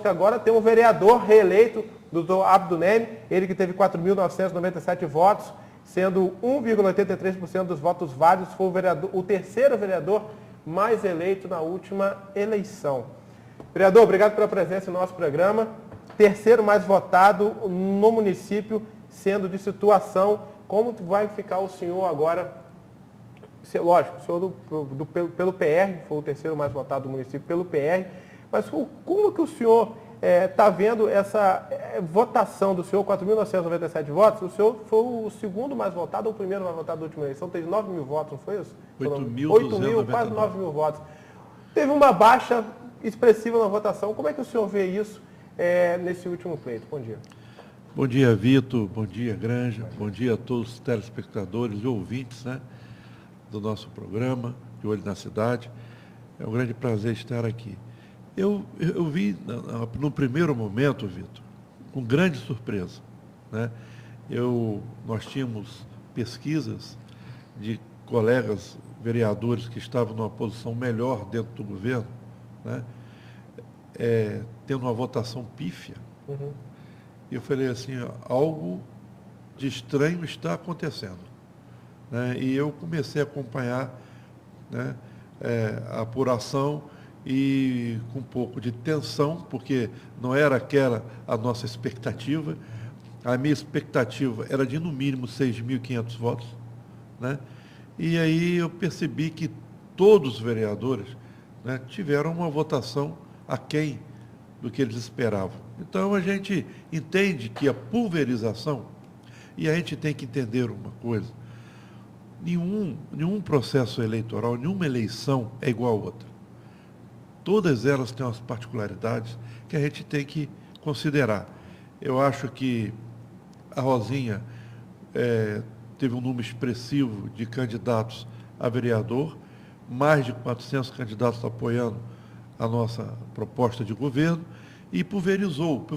Agora tem um vereador reeleito, doutor Abdo Neme, ele que teve 4.997 votos, sendo 1,83% dos votos válidos, foi o terceiro vereador mais eleito na última eleição. Vereador, obrigado pela presença no nosso programa. Terceiro mais votado no município, sendo de situação. Como vai ficar o senhor agora? Lógico, o senhor pelo PR, foi o terceiro mais votado do município pelo PR, mas como que o senhor está vendo essa votação do senhor, 4.997 votos? O senhor foi o segundo mais votado ou o primeiro mais votado da última eleição? Teve 9 mil votos, não foi isso? 8 mil, quase 9 mil votos. Teve uma baixa expressiva na votação. Como é que o senhor vê isso nesse último pleito? Bom dia. Bom dia, Vitor. Bom dia, Granja. Bom dia a todos os telespectadores e ouvintes, né, do nosso programa, de Olho na Cidade. É um grande prazer estar aqui. Eu vi, no primeiro momento, Vitor, com grande surpresa, né? Nós tínhamos pesquisas de colegas vereadores que estavam numa posição melhor dentro do governo, né? Tendo uma votação pífia. Uhum. E eu falei assim, algo de estranho está acontecendo, né? E eu comecei a acompanhar, né, a apuração e com um pouco de tensão, porque não era aquela a nossa expectativa. A minha expectativa era de, no mínimo, 6.500 votos, né? E aí eu percebi que todos os vereadores, né, tiveram uma votação aquém do que eles esperavam. Então, a gente entende que a pulverização, e a gente tem que entender uma coisa, nenhum processo eleitoral, nenhuma eleição é igual a outra. Todas elas têm umas particularidades que a gente tem que considerar. Eu acho que a Rosinha teve um número expressivo de candidatos a vereador, mais de 400 candidatos apoiando a nossa proposta de governo, e pulverizou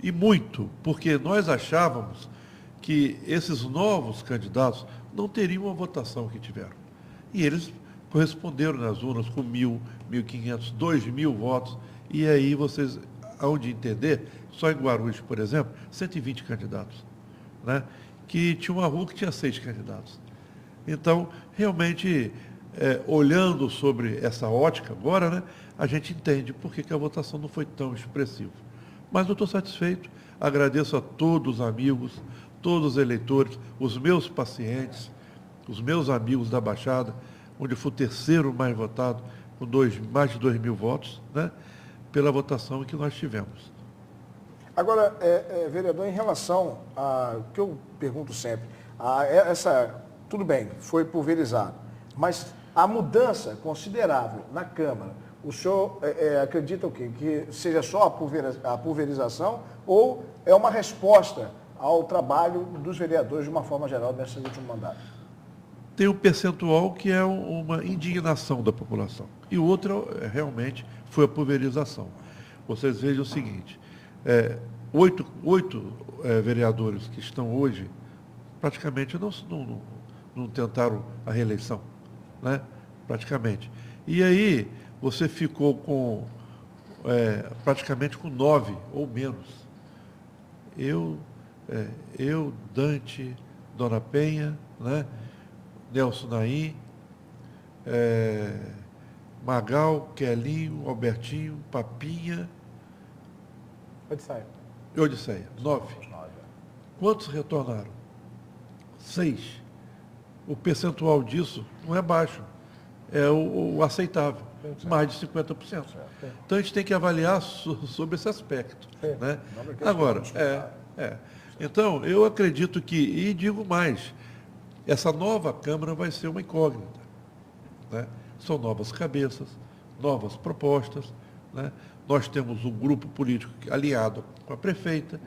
e muito, porque nós achávamos que esses novos candidatos não teriam a votação que tiveram. E eles corresponderam nas urnas com 1.000, 1.500, 2.000 votos, e aí vocês, aonde entender, só em Guarulhos, por exemplo, 120 candidatos, né? Que tinha uma rua que tinha 6 candidatos. Então, realmente, olhando sobre essa ótica agora, né, a gente entende por que a votação não foi tão expressiva. Mas eu estou satisfeito, agradeço a todos os amigos, todos os eleitores, os meus pacientes, os meus amigos da Baixada, onde foi o terceiro mais votado, com mais de 2.000 votos, né, pela votação que nós tivemos. Agora, vereador, em relação ao que eu pergunto sempre, tudo bem, foi pulverizado, mas a mudança considerável na Câmara, o senhor acredita o quê? Que seja só a pulverização ou é uma resposta ao trabalho dos vereadores de uma forma geral nesse último mandato? Tem um percentual que é uma indignação da população. E o outro, realmente, foi a pulverização. Vocês vejam o seguinte, 8 vereadores que estão hoje, praticamente não tentaram a reeleição, né? Praticamente. E aí, você ficou com praticamente com 9 ou menos. Eu, Dante, Dona Penha, né? Nelson Naim, Magal, Quelinho, Albertinho, Papinha. Odisseia. 9. Quantos retornaram? 6. O percentual disso não é baixo, é o aceitável, mais de 50%. Então a gente tem que avaliar sobre esse aspecto, né? Agora, então eu acredito que, e digo mais, essa nova Câmara vai ser uma incógnita, né? São novas cabeças, novas propostas, né? Nós temos um grupo político alinhado com a prefeita.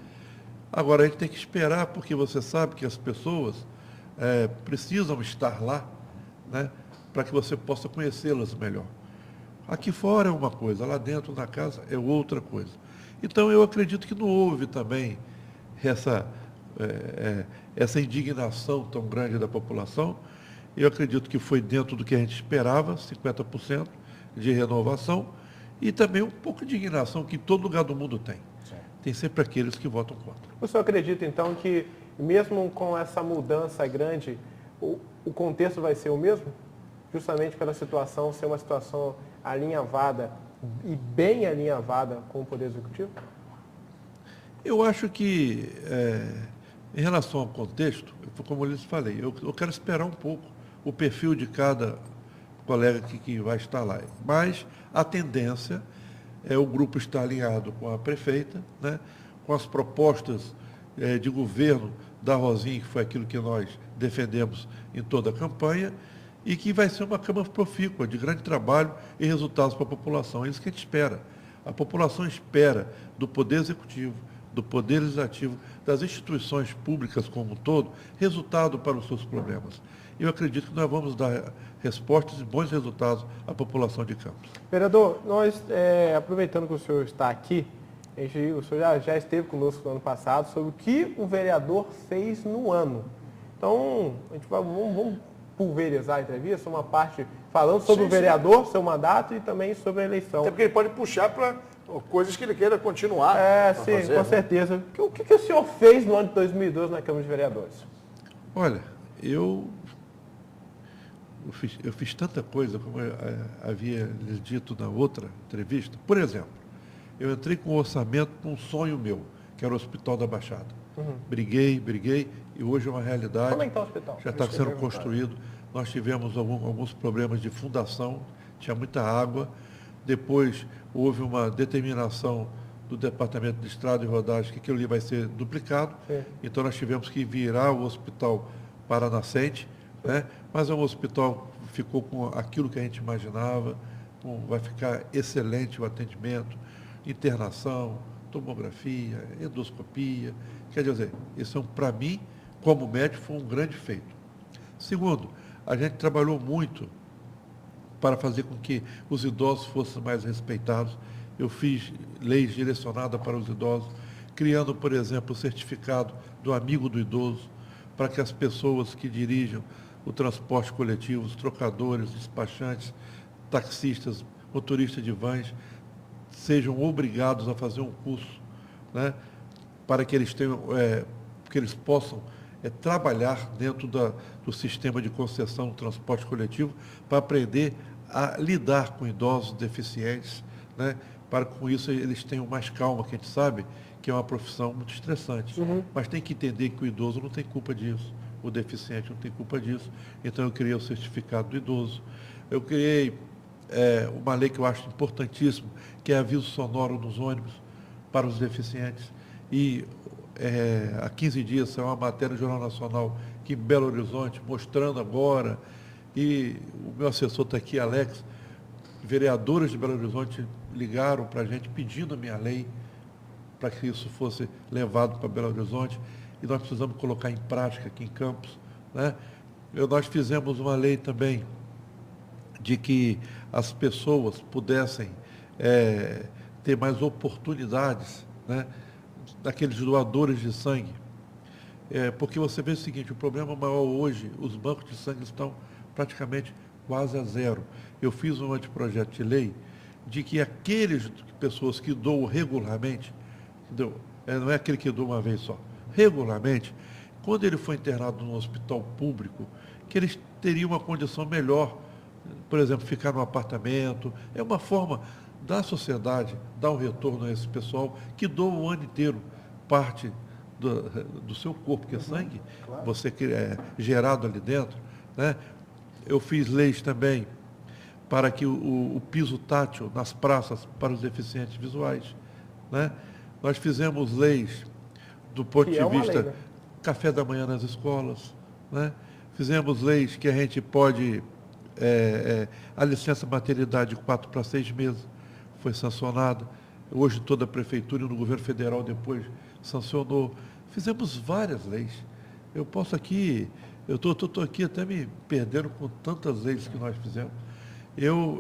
Agora, a gente tem que esperar, porque você sabe que as pessoas precisam estar lá, né? Para que você possa conhecê-las melhor. Aqui fora é uma coisa, lá dentro na casa é outra coisa. Então, eu acredito que não houve também essa indignação tão grande da população. Eu acredito que foi dentro do que a gente esperava, 50% de renovação, E também um pouco de indignação que em todo lugar do mundo tem. Sim. Tem sempre aqueles que votam contra. O senhor acredita, então, que mesmo com essa mudança grande, o contexto vai ser o mesmo? Justamente pela situação ser uma situação alinhavada e bem alinhavada com o Poder Executivo? Eu acho que, em relação ao contexto, como eu lhes falei, eu quero esperar um pouco o perfil de cada colega que vai estar lá. Mas a tendência é o grupo estar alinhado com a prefeita, né, com as propostas de governo da Rosinha, que foi aquilo que nós defendemos em toda a campanha, e que vai ser uma Câmara profícua, de grande trabalho e resultados para a população. É isso que a gente espera. A população espera do Poder Executivo, do Poder Legislativo, das instituições públicas como um todo, resultado para os seus problemas. Eu acredito que nós vamos dar respostas e bons resultados à população de Campos. Vereador, nós, aproveitando que o senhor está aqui, o senhor já esteve conosco no ano passado sobre o que o vereador fez no ano. Então, a gente vamos pulverizar a entrevista, uma parte falando sobre o vereador, seu mandato e também sobre a eleição. Até porque ele pode puxar para coisas que ele queira continuar. Sim, fazer, com certeza. O que o senhor fez no ano de 2012 na Câmara de Vereadores? Olha, eu fiz tanta coisa, como eu havia lhes dito na outra entrevista. Por exemplo, eu entrei com um orçamento para um sonho meu, que era o Hospital da Baixada. Briguei, e hoje é uma realidade. Como é que está o hospital? Já está sendo construído. Nós tivemos alguns problemas de fundação, tinha muita água. Depois houve uma determinação do Departamento de Estrada e Rodagem que aquilo ali vai ser duplicado. Sim. Então nós tivemos que virar o hospital para a nascente, né? Mas é um hospital que ficou com aquilo que a gente imaginava, vai ficar excelente o atendimento, internação, tomografia, endoscopia. Quer dizer, isso para mim, como médico, foi um grande feito. Segundo, a gente trabalhou muito para fazer com que os idosos fossem mais respeitados. Eu fiz leis direcionadas para os idosos, criando, por exemplo, o certificado do amigo do idoso, para que as pessoas que dirijam o transporte coletivo, os trocadores, despachantes, taxistas, motoristas de vans, sejam obrigados a fazer um curso, né, para que eles tenham, que eles possam trabalhar dentro do sistema de concessão do transporte coletivo, para aprender a lidar com idosos deficientes, né, para que com isso eles tenham mais calma, que a gente sabe que é uma profissão muito estressante. Mas tem que entender que o idoso não tem culpa disso, o deficiente não tem culpa disso. Então eu criei o certificado do idoso. Eu criei uma lei que eu acho importantíssima, que é aviso sonoro nos ônibus para os deficientes. E há 15 dias saiu uma matéria no Jornal Nacional aqui em Belo Horizonte, mostrando agora, e o meu assessor está aqui, Alex, vereadores de Belo Horizonte ligaram para a gente pedindo a minha lei, para que isso fosse levado para Belo Horizonte, e nós precisamos colocar em prática aqui em Campos, né? Nós fizemos uma lei também de que as pessoas pudessem ter mais oportunidades, né, daqueles doadores de sangue. Porque você vê o seguinte, o problema maior hoje, os bancos de sangue estão praticamente quase a zero. Eu fiz um anteprojeto de lei de que aqueles pessoas que doam regularmente, não é aquele que doa uma vez só, regularmente, quando ele for internado num hospital público, que eles teriam uma condição melhor, por exemplo, ficar no apartamento. É uma forma da sociedade dar um retorno a esse pessoal que doa o ano inteiro parte do seu corpo, que é sangue, claro, você que é gerado ali dentro, né? Eu fiz leis também para que o piso tátil nas praças para os deficientes visuais, né? Nós fizemos leis do ponto de vista lei, né? Café da manhã nas escolas, né? Fizemos leis que a gente pode a licença maternidade de 4 para 6 meses foi sancionada. Hoje toda a prefeitura e no governo federal depois sancionou. Fizemos várias leis. Eu posso aqui, eu estou aqui até me perdendo com tantas leis que nós fizemos.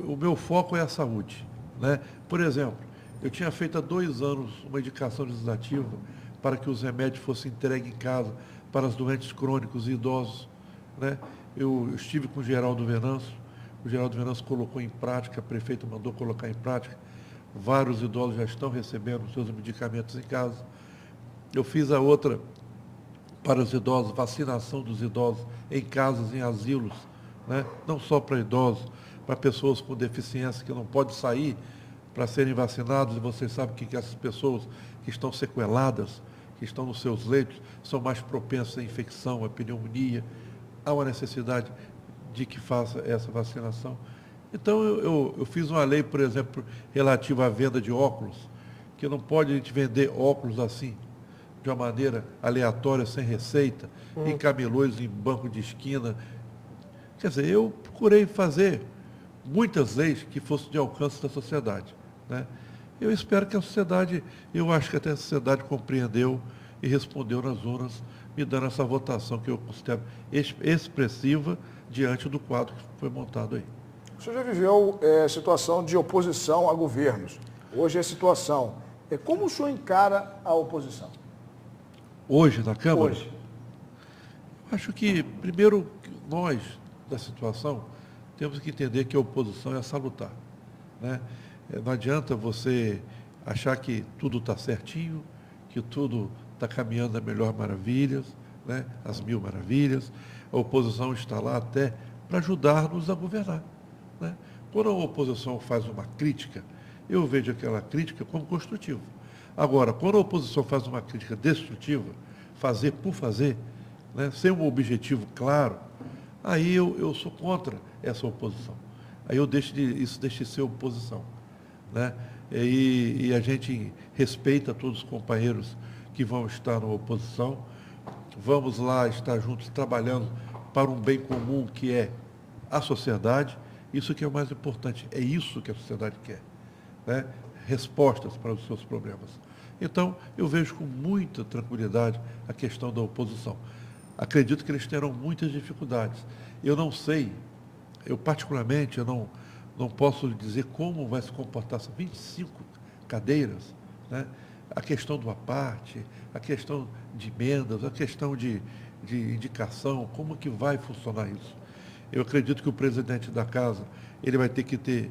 O meu foco é a saúde, né? Por exemplo, eu tinha feito há 2 anos uma indicação legislativa para que os remédios fossem entregues em casa para os doentes crônicos e idosos, né? Eu estive com o Geraldo Venâncio colocou em prática, a prefeita mandou colocar em prática vários idosos já estão recebendo seus medicamentos em casa. Eu fiz a outra para os idosos, vacinação dos idosos em casas, em asilos, né? Não só para idosos, para pessoas com deficiência que não podem sair para serem vacinados, e vocês sabem que essas pessoas que estão sequeladas, que estão nos seus leitos, são mais propensas à infecção, à pneumonia. Há uma necessidade de que faça essa vacinação. Então, eu fiz uma lei, por exemplo, relativa à venda de óculos, que não pode a gente vender óculos assim, de uma maneira aleatória, sem receita, em camelôs, em banco de esquina. Quer dizer, eu procurei fazer muitas leis que fossem de alcance da sociedade, né? Eu espero que a sociedade, eu acho que até a sociedade compreendeu e respondeu nas urnas, me dando essa votação que eu considero expressiva diante do quadro que foi montado aí. O senhor já viveu situação de oposição a governos. Hoje é situação. Como o senhor encara a oposição? Hoje, na Câmara? Hoje. Acho que, primeiro, nós, da situação, temos que entender que a oposição é salutar, né? Não adianta você achar que tudo está certinho, que tudo está caminhando a melhor maravilhas, né? As mil maravilhas. A oposição está lá até para ajudar-nos a governar, né? Quando a oposição faz uma crítica, eu vejo aquela crítica como construtiva. Agora, quando a oposição faz uma crítica destrutiva, fazer por fazer, né? Sem um objetivo claro, aí eu sou contra essa oposição. Aí isso deixa de ser oposição, né? E a gente respeita todos os companheiros que vão estar na oposição. Vamos lá estar juntos trabalhando para um bem comum que é a sociedade. Isso que é o mais importante, é isso que a sociedade quer, né? Respostas para os seus problemas. Então, eu vejo com muita tranquilidade a questão da oposição. Acredito que eles terão muitas dificuldades. Eu não sei, eu particularmente, eu não posso lhe dizer como vai se comportar essas 25 cadeiras, né? A questão do aparte, a questão de emendas, a questão de indicação, como que vai funcionar isso? Eu acredito que o presidente da casa, ele vai ter que ter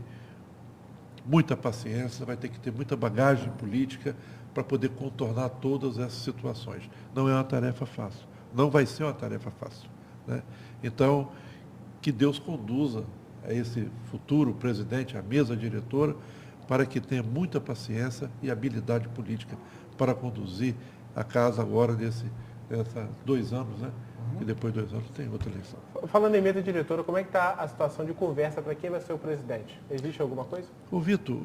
muita paciência, vai ter que ter muita bagagem política para poder contornar todas essas situações. Não é uma tarefa fácil, não vai ser uma tarefa fácil, né? Então, que Deus conduza a esse futuro presidente, a mesa diretora, para que tenha muita paciência e habilidade política para conduzir a casa agora desses 2 anos, né? E depois de 2 anos tem outra eleição. Falando em mesa diretora, como é que está a situação de conversa para quem vai ser o presidente? Existe alguma coisa? Ô Vitor,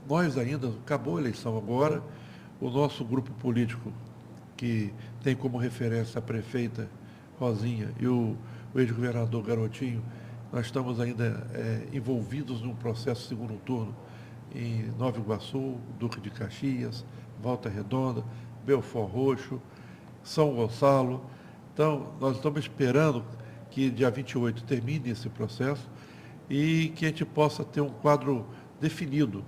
nós ainda, acabou a eleição agora, o nosso grupo político, que tem como referência a prefeita Rosinha e o ex-governador Garotinho, nós estamos ainda envolvidos num processo de segundo turno em Nova Iguaçu, Duque de Caxias, Volta Redonda, Belford Roxo, São Gonçalo. Então, nós estamos esperando que dia 28 termine esse processo e que a gente possa ter um quadro definido,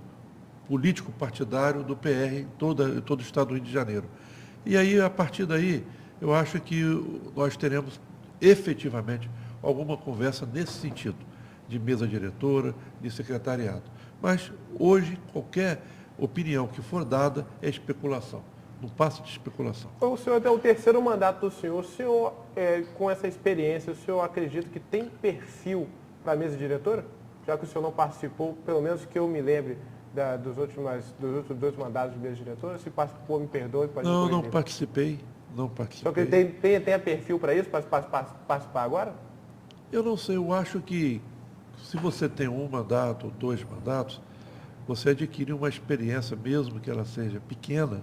político-partidário do PR em todo o estado do Rio de Janeiro. E aí, a partir daí, eu acho que nós teremos efetivamente alguma conversa nesse sentido, de mesa diretora, de secretariado. Mas, hoje, qualquer opinião que for dada é especulação. Não passa de especulação. O senhor tem o terceiro mandato do senhor. O senhor, com essa experiência, o senhor acredita que tem perfil para a mesa diretora? Já que o senhor não participou, pelo menos que eu me lembre, dos outros 2 mandatos de mesa diretora. Se participou, me perdoe. Pode não, me não participei. Não participei. participei. Só que tem perfil para isso, para participar agora? Eu não sei, eu acho que se você tem 1 mandato ou 2 mandatos, você adquire uma experiência, mesmo que ela seja pequena,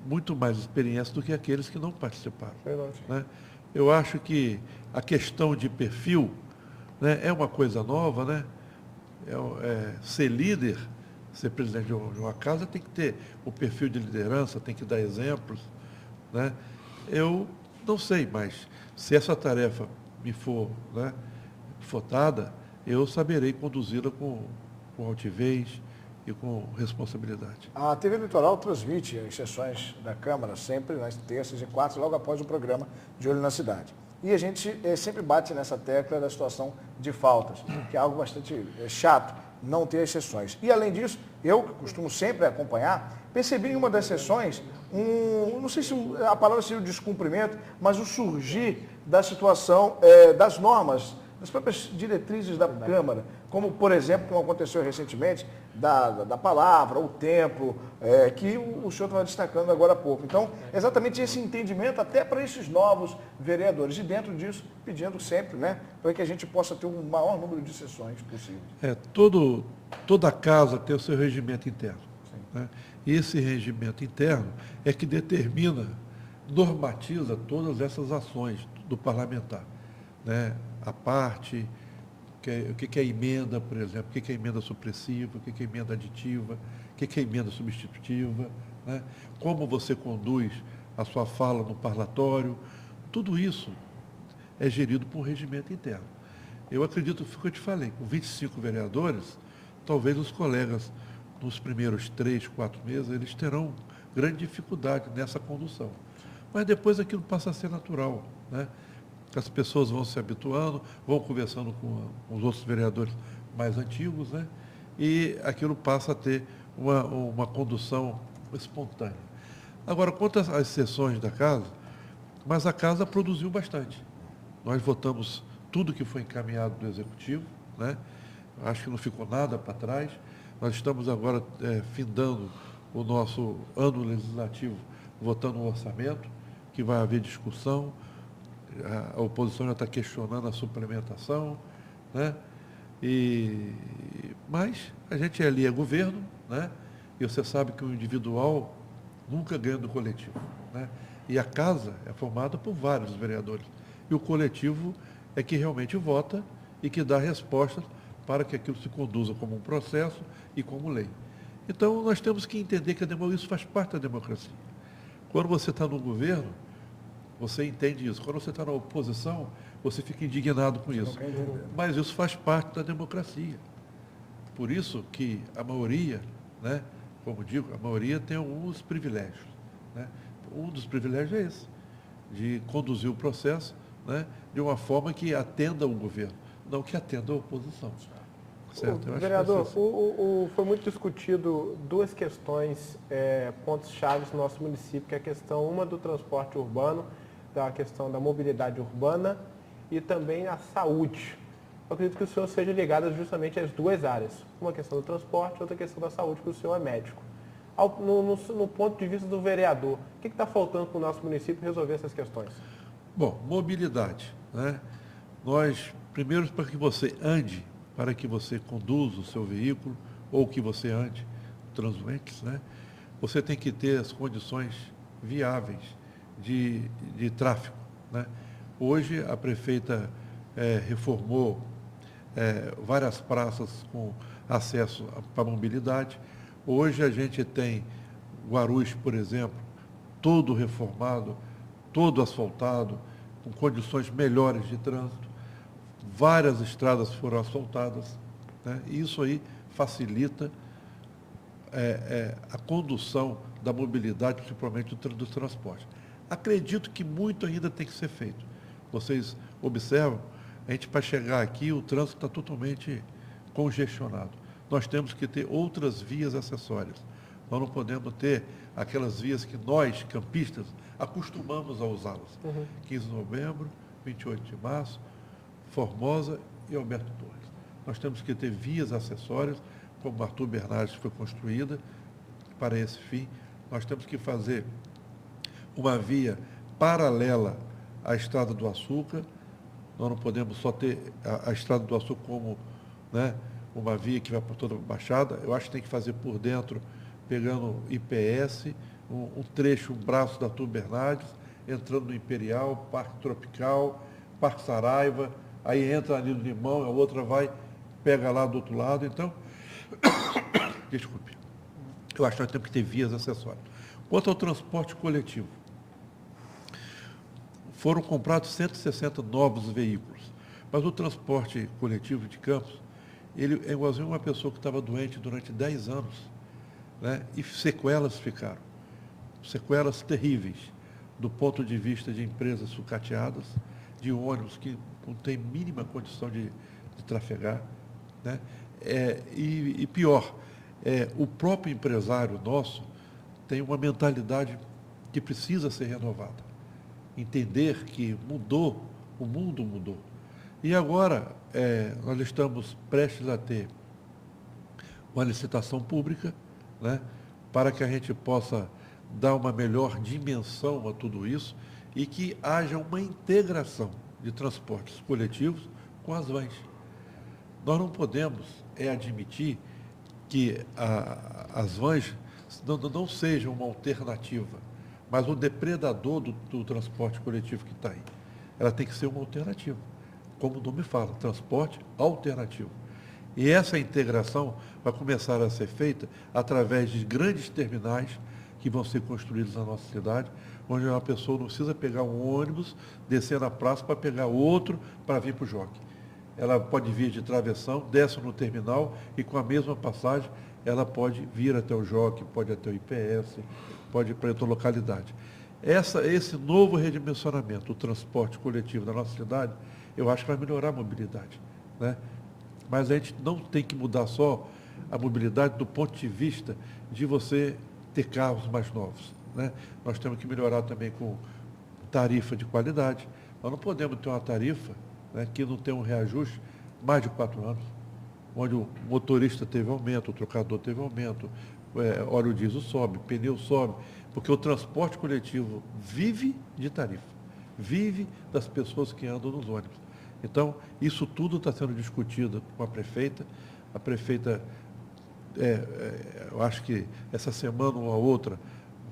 muito mais experiência do que aqueles que não participaram, né? Eu acho que a questão de perfil, né, é uma coisa nova, né? Ser líder, ser presidente de uma casa, tem que ter o perfil de liderança, tem que dar exemplos, né? Eu não sei, mas se essa tarefa me for, né, dada, eu saberei conduzi-la com altivez e com responsabilidade. A TV Litoral transmite as sessões da Câmara sempre nas terças e quartas, logo após o programa De Olho na Cidade. E a gente sempre bate nessa tecla da situação de faltas, que é algo bastante chato não ter as sessões. E além disso, eu que costumo sempre acompanhar, percebi em uma das sessões, não sei se a palavra seria o descumprimento, mas o surgir da situação das normas, das próprias diretrizes da Câmara, como, por exemplo, como aconteceu recentemente, da palavra, o tempo, que o senhor estava destacando agora há pouco. Então, exatamente esse entendimento até para esses novos vereadores. E dentro disso, pedindo sempre, né, para que a gente possa ter um maior número de sessões possível. Toda casa tem o seu regimento interno. Né? E esse regimento interno é que determina, normatiza todas essas ações do parlamentar. Né? A parte, o que é emenda, por exemplo, o que é emenda supressiva, o que é emenda aditiva, o que é emenda substitutiva, né? Como você conduz a sua fala no parlatório, tudo isso é gerido por um regimento interno. Eu acredito, foi o que eu te falei, com 25 vereadores, talvez os colegas, nos primeiros 3, 4 meses, eles terão grande dificuldade nessa condução. Mas depois aquilo passa a ser natural, né? As pessoas vão se habituando, vão conversando com os outros vereadores mais antigos, né? E aquilo passa a ter uma condução espontânea. Agora, quanto às sessões da casa, mas a casa produziu bastante. Nós votamos tudo que foi encaminhado do Executivo, né? Acho que não ficou nada para trás. Nós estamos agora findando o nosso ano legislativo, votando um orçamento, que vai haver discussão. A oposição já está questionando a suplementação, né? Mas a gente ali é governo, né? E você sabe que o individual nunca ganha do coletivo, né? E a casa é formada por vários vereadores. E o coletivo é que realmente vota e que dá respostas para que aquilo se conduza como um processo e como lei. Então, nós temos que entender que isso faz parte da democracia. Quando você está no governo, você entende isso. Quando você está na oposição, você fica indignado com isso. Mas isso faz parte da democracia. Por isso que a maioria, né, como digo, a maioria tem alguns privilégios. Né? Um dos privilégios é esse, de conduzir o processo, né, de uma forma que atenda o governo, não que atenda a oposição. Certo? Vereador, foi muito discutido duas questões, pontos chaves no nosso município, que é a questão, uma do transporte urbano, da questão da mobilidade urbana e também a saúde. Eu acredito que o senhor seja ligado justamente às duas áreas. Uma questão do transporte, outra questão da saúde, que o senhor é médico. No ponto de vista do vereador, o que está faltando para o nosso município resolver essas questões? Bom, mobilidade, né? Nós, primeiro, para que você ande, para que você conduza o seu veículo, ou que você ande, transuentes, né? Você tem que ter as condições viáveis de tráfego, né? Hoje, a prefeita reformou várias praças com acesso para mobilidade. Hoje, a gente tem Guarulhos, por exemplo, todo reformado, todo asfaltado, com condições melhores de trânsito. Várias estradas foram asfaltadas, né? E isso aí facilita a condução da mobilidade, principalmente do transporte. Acredito que muito ainda tem que ser feito. Vocês observam, a gente, para chegar aqui, o trânsito está totalmente congestionado. Nós temos que ter outras vias acessórias. Nós não podemos ter aquelas vias que nós, campistas, acostumamos a usá-las. 15 de novembro, 28 de março, Formosa e Alberto Torres. Nós temos que ter vias acessórias, como Arthur Bernardes foi construída para esse fim. Nós temos que fazer uma via paralela à Estrada do Açúcar. Nós não podemos só ter a Estrada do Açúcar como, né, uma via que vai por toda a Baixada. Eu acho que tem que fazer por dentro, pegando IPS, um trecho, um braço da Arthur Bernardes, entrando no Imperial, Parque Tropical, Parque Saraiva, aí entra ali no Limão, a outra vai, pega lá do outro lado. Então, desculpe, eu acho que nós temos que ter vias acessórias. Quanto ao transporte coletivo, foram comprados 160 novos veículos, mas o transporte coletivo de Campos, ele é igualzinho a uma pessoa que estava doente durante 10 anos, né? E sequelas ficaram, sequelas terríveis, do ponto de vista de empresas sucateadas, de ônibus que não tem mínima condição de trafegar, né? E pior, o próprio empresário nosso tem uma mentalidade que precisa ser renovada. Entender que mudou, o mundo mudou. E agora, nós estamos prestes a ter uma licitação pública, né, para que a gente possa dar uma melhor dimensão a tudo isso e que haja uma integração de transportes coletivos com as vans. Nós não podemos admitir que as vans não sejam uma alternativa, mas um depredador do transporte coletivo que está aí. Ela tem que ser uma alternativa, como o nome fala, transporte alternativo. E essa integração vai começar a ser feita através de grandes terminais que vão ser construídos na nossa cidade, onde uma pessoa não precisa pegar um ônibus, descer na praça para pegar outro para vir para o jockey. Ela pode vir de travessão, desce no terminal e com a mesma passagem ela pode vir até o jockey, pode ir até o IPS, pode ir para outra localidade. Esse novo redimensionamento do transporte coletivo da nossa cidade, eu acho que vai melhorar a mobilidade, né? Mas a gente não tem que mudar só a mobilidade do ponto de vista de você ter carros mais novos, né? Nós temos que melhorar também com tarifa de qualidade. Nós não podemos ter uma tarifa, né, que não tem um reajuste mais de 4 anos, onde o motorista teve aumento, o trocador teve aumento, óleo diesel sobe, pneu sobe, porque o transporte coletivo vive de tarifa, vive das pessoas que andam nos ônibus. Então, isso tudo está sendo discutido com a prefeita. A prefeita, eu acho que essa semana ou a outra,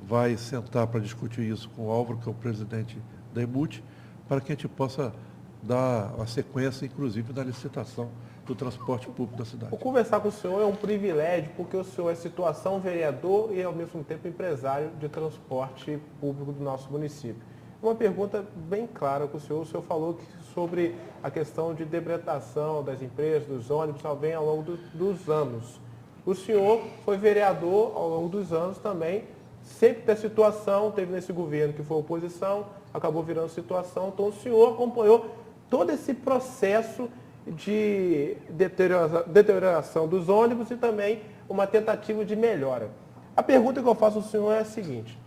vai sentar para discutir isso com o Álvaro, que é o presidente da EMUT, para que a gente possa dar a sequência, inclusive, da licitação do transporte público da cidade. Conversar com o senhor é um privilégio, porque o senhor é situação vereador e, ao mesmo tempo, empresário de transporte público do nosso município. Uma pergunta bem clara com o senhor falou sobre a questão de debretação das empresas, dos ônibus, vem ao longo dos anos. O senhor foi vereador ao longo dos anos também, sempre da situação, teve nesse governo que foi oposição, acabou virando situação, então o senhor acompanhou todo esse processo de deterioração dos ônibus e também uma tentativa de melhora. A pergunta que eu faço ao senhor é a seguinte: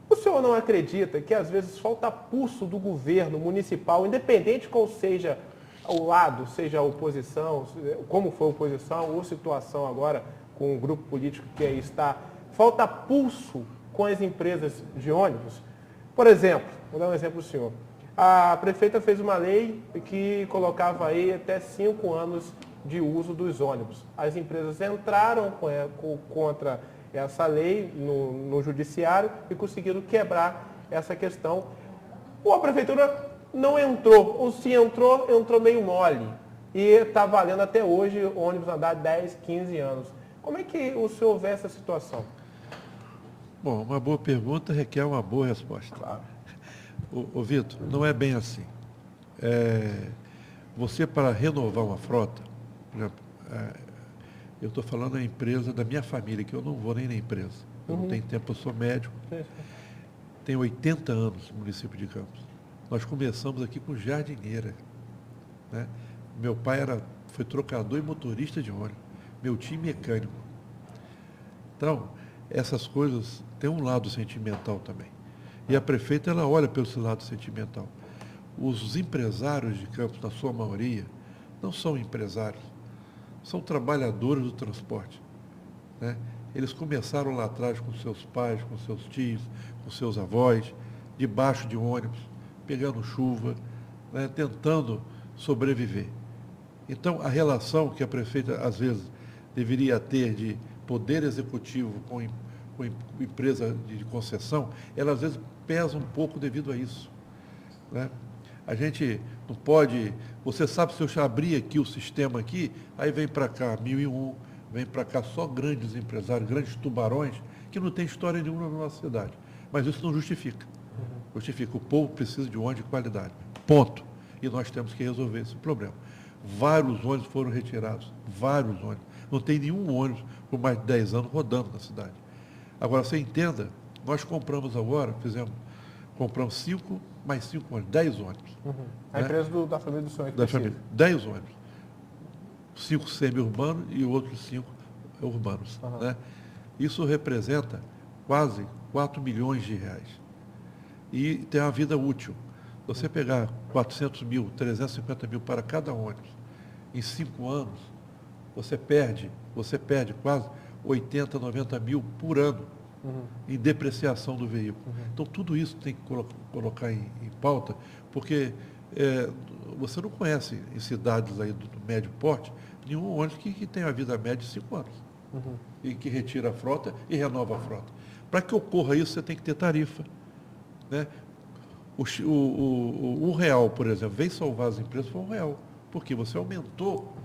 o senhor não acredita que às vezes falta pulso do governo municipal, independente qual seja o lado, seja a oposição, como foi a oposição, ou situação agora com o grupo político que aí está, falta pulso com as empresas de ônibus? Por exemplo, vou dar um exemplo para o senhor. A prefeita fez uma lei que colocava aí até 5 anos de uso dos ônibus. As empresas entraram contra essa lei no judiciário e conseguiram quebrar essa questão. Ou a prefeitura não entrou, ou se entrou meio mole. E está valendo até hoje o ônibus andar 10, 15 anos. Como é que o senhor vê essa situação? Bom, uma boa pergunta requer uma boa resposta. Claro. Ô Vitor, não é bem assim. Você, para renovar uma frota, por exemplo, eu estou falando da empresa da minha família, que eu não vou nem na empresa. Eu não tenho tempo, eu sou médico. Tenho 80 anos no município de Campos. Nós começamos aqui com jardineira, né? Meu pai foi trocador e motorista de ônibus. Meu tio mecânico. Então, essas coisas têm um lado sentimental também. E a prefeita, ela olha pelo esse lado sentimental. Os empresários de Campos, na sua maioria, não são empresários, são trabalhadores do transporte, né? Eles começaram lá atrás com seus pais, com seus tios, com seus avós, debaixo de ônibus, pegando chuva, né, tentando sobreviver. Então, a relação que a prefeita, às vezes, deveria ter de poder executivo com empresa de concessão, ela, às vezes, pesa um pouco devido a isso, né? A gente não pode... Você sabe, se eu abrir aqui o sistema aqui, aí vem para cá 1001, vem para cá só grandes empresários, grandes tubarões, que não tem história nenhuma na nossa cidade. Mas isso não justifica. Justifica. O povo precisa de ônibus de qualidade. Ponto. E nós temos que resolver esse problema. Vários ônibus foram retirados. Vários ônibus. Não tem nenhum ônibus por mais de 10 anos rodando na cidade. Agora, você entenda, nós compramos agora, compramos 5 mais 5 ônibus, 10 ônibus. A empresa da família do senhor. Da família, 10 ônibus. 5 semi-urbanos e outros 5 urbanos. Aham. Né? Isso representa quase 4 milhões de reais. E tem uma vida útil. Você pegar 400 mil, 350 mil para cada ônibus, em 5 anos, você perde quase 80, 90 mil por ano em depreciação do veículo. Então, tudo isso tem que colocar em pauta, porque você não conhece em cidades aí do médio porte nenhum ônibus que tem a vida média de 5 anos. E que retira a frota e renova a frota. Para que ocorra isso, você tem que ter tarifa. Né? O R$1, por exemplo, veio salvar as empresas, foi R$1. Porque você aumentou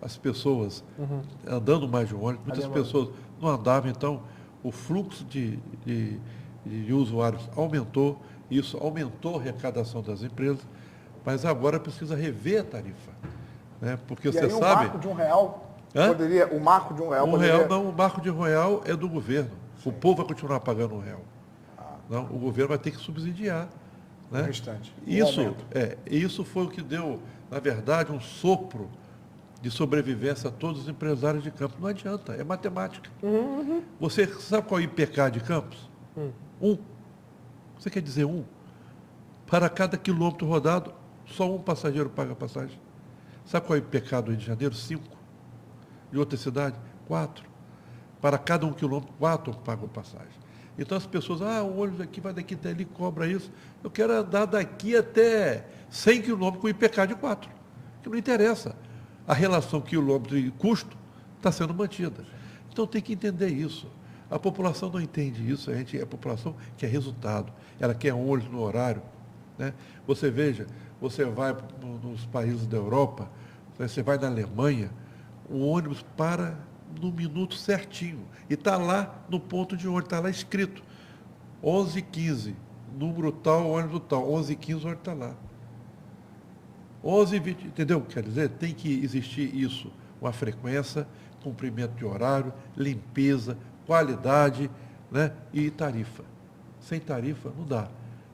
as pessoas andando mais de ônibus, muitas pessoas não andavam, então o fluxo de usuários aumentou, isso aumentou a arrecadação das empresas, mas agora precisa rever a tarifa. Né? Porque E você aí, sabe. o marco de R$1 poderia. O marco de R$1 poderia... Não, o marco de R$1 é do governo. Sim. O povo vai continuar pagando R$1. Não, o governo vai ter que subsidiar. Né? O restante. Isso foi o que deu, na verdade, um sopro de sobrevivência a todos os empresários de Campos. Não adianta, é matemática. Você sabe qual é o IPK de Campos? 1. Você quer dizer 1? Para cada quilômetro rodado, só um passageiro paga a passagem. Sabe qual é o IPK do Rio de Janeiro? 5. De outra cidade? 4. Para cada 1 quilômetro, 4 pagam passagem. Então as pessoas, o ônibus aqui vai daqui até ali, cobra isso. Eu quero andar daqui até 100 quilômetros com IPK de 4. Que não interessa. A relação quilômetro e custo está sendo mantida. Então tem que entender isso. A população não entende isso, a população quer resultado, ela quer ônibus no horário. Né? Você veja, você vai nos países da Europa, você vai na Alemanha, o ônibus para no minuto certinho. E está lá no ponto de ônibus, está lá escrito. 11h15, número tal, ônibus tal. 11h15, o ônibus está lá. 11h20, entendeu o que quer dizer? Tem que existir isso. Uma frequência, cumprimento de horário, limpeza, qualidade, né? E tarifa. Sem tarifa não dá.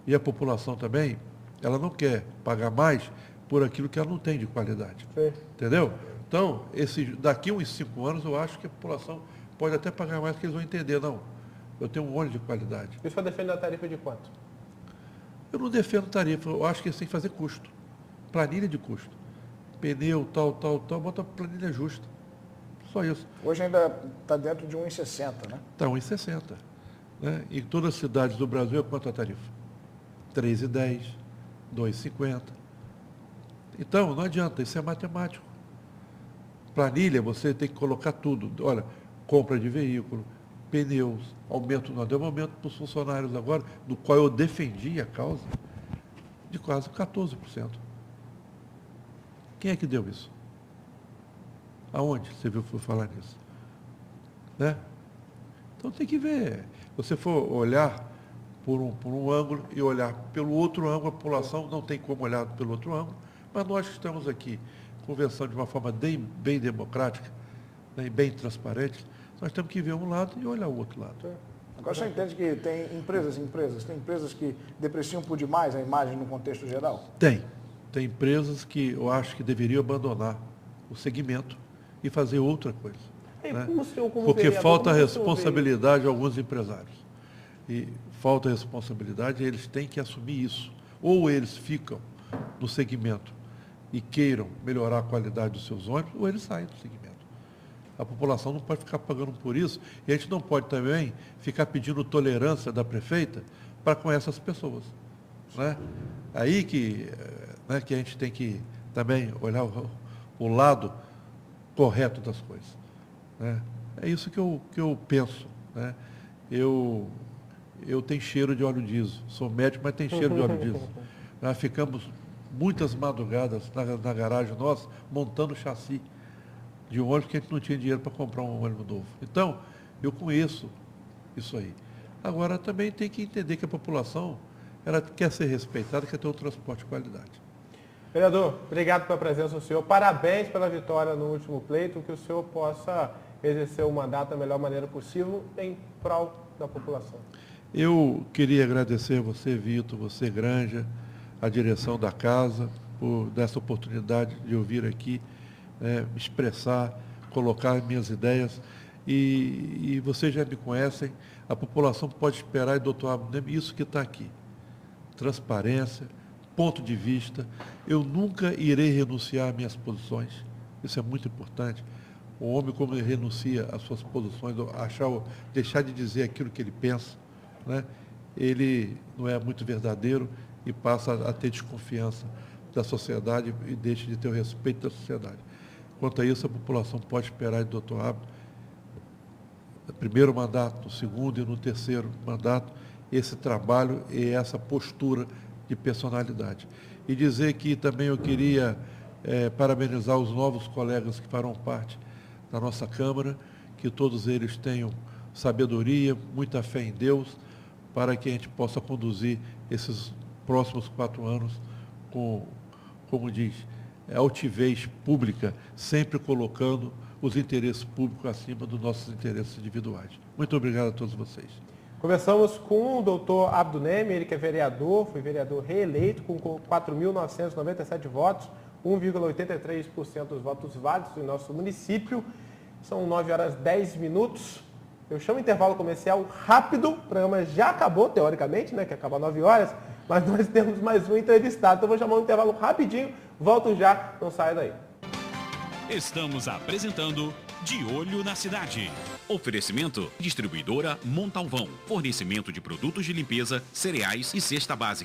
E a população também, ela não quer pagar mais por aquilo que ela não tem de qualidade. Sim. Entendeu? Então, daqui a uns 5 anos, eu acho que a população pode até pagar mais, porque eles vão entender, não, eu tenho um ônibus de qualidade. E o senhor defende a tarifa de quanto? Eu não defendo tarifa, eu acho que eles têm que fazer custo. Planilha de custo. Pneu, tal, bota planilha justa. Só isso. Hoje ainda está dentro de 1,60, né? Está 1,60. Né? Em todas as cidades do Brasil, quanto a tarifa? 3,10, 2,50. Então, não adianta, isso é matemático. Planilha, você tem que colocar tudo. Olha, compra de veículo, pneus, aumento, nós demos aumento para os funcionários agora, do qual eu defendi a causa, de quase 14%. Quem é que deu isso? Aonde você viu foi falar nisso? Né? Então tem que ver. Se você for olhar por um ângulo e olhar pelo outro ângulo, a população não tem como olhar pelo outro ângulo, mas nós que estamos aqui conversando de uma forma bem democrática, né, e bem transparente, nós temos que ver um lado e olhar o outro lado. Agora você entende que tem empresas que depreciam por demais a imagem no contexto geral? Tem empresas que eu acho que deveriam abandonar o segmento e fazer outra coisa. Né? Porque vereador, falta responsabilidade a alguns empresários. E falta responsabilidade, eles têm que assumir isso. Ou eles ficam no segmento e queiram melhorar a qualidade dos seus ônibus, ou eles saem do segmento. A população não pode ficar pagando por isso, e a gente não pode também ficar pedindo tolerância da prefeita para com essas pessoas. Né? Aí que a gente tem que também olhar o lado correto das coisas. Né? É isso que eu penso. Né? Eu tenho cheiro de óleo diesel. Sou médico, mas tenho cheiro de óleo diesel. Nós ficamos muitas madrugadas na garagem nossa, montando chassi de ônibus, porque a gente não tinha dinheiro para comprar um ônibus novo. Então, eu conheço isso aí. Agora, também tem que entender que a população, ela quer ser respeitada, quer ter um transporte de qualidade. Vereador, obrigado pela presença do senhor. Parabéns pela vitória no último pleito, que o senhor possa exercer o mandato da melhor maneira possível em prol da população. Eu queria agradecer você, Vitor, você, Granja, a direção da casa, por dessa oportunidade de eu vir aqui me expressar, colocar minhas ideias. E vocês já me conhecem, a população pode esperar, e doutor Abdo, isso que está aqui. Transparência, ponto de vista. Eu nunca irei renunciar às minhas posições. Isso é muito importante. O homem, como ele renuncia às suas posições, deixar de dizer aquilo que ele pensa, né? Ele não é muito verdadeiro e passa a ter desconfiança da sociedade e deixa de ter o respeito da sociedade. Quanto a isso, a população pode esperar do doutor Abdo, no primeiro mandato, no segundo e no terceiro mandato, esse trabalho e essa postura de personalidade. E dizer que também eu queria parabenizar os novos colegas que farão parte da nossa Câmara, que todos eles tenham sabedoria, muita fé em Deus, para que a gente possa conduzir esses próximos 4 anos com, como diz, altivez pública, sempre colocando os interesses públicos acima dos nossos interesses individuais. Muito obrigado a todos vocês. Conversamos com o doutor Abdo Neme, ele que é vereador, foi vereador reeleito com 4.997 votos, 1,83% dos votos válidos em nosso município. São 9h10. Eu chamo intervalo comercial rápido, o programa já acabou, teoricamente, né, que acaba às 9 horas, mas nós temos mais um entrevistado, então eu vou chamar um intervalo rapidinho, volto já, não saia daí. Estamos apresentando De Olho na Cidade. Oferecimento: distribuidora Montalvão. Fornecimento de produtos de limpeza, cereais e cesta básica.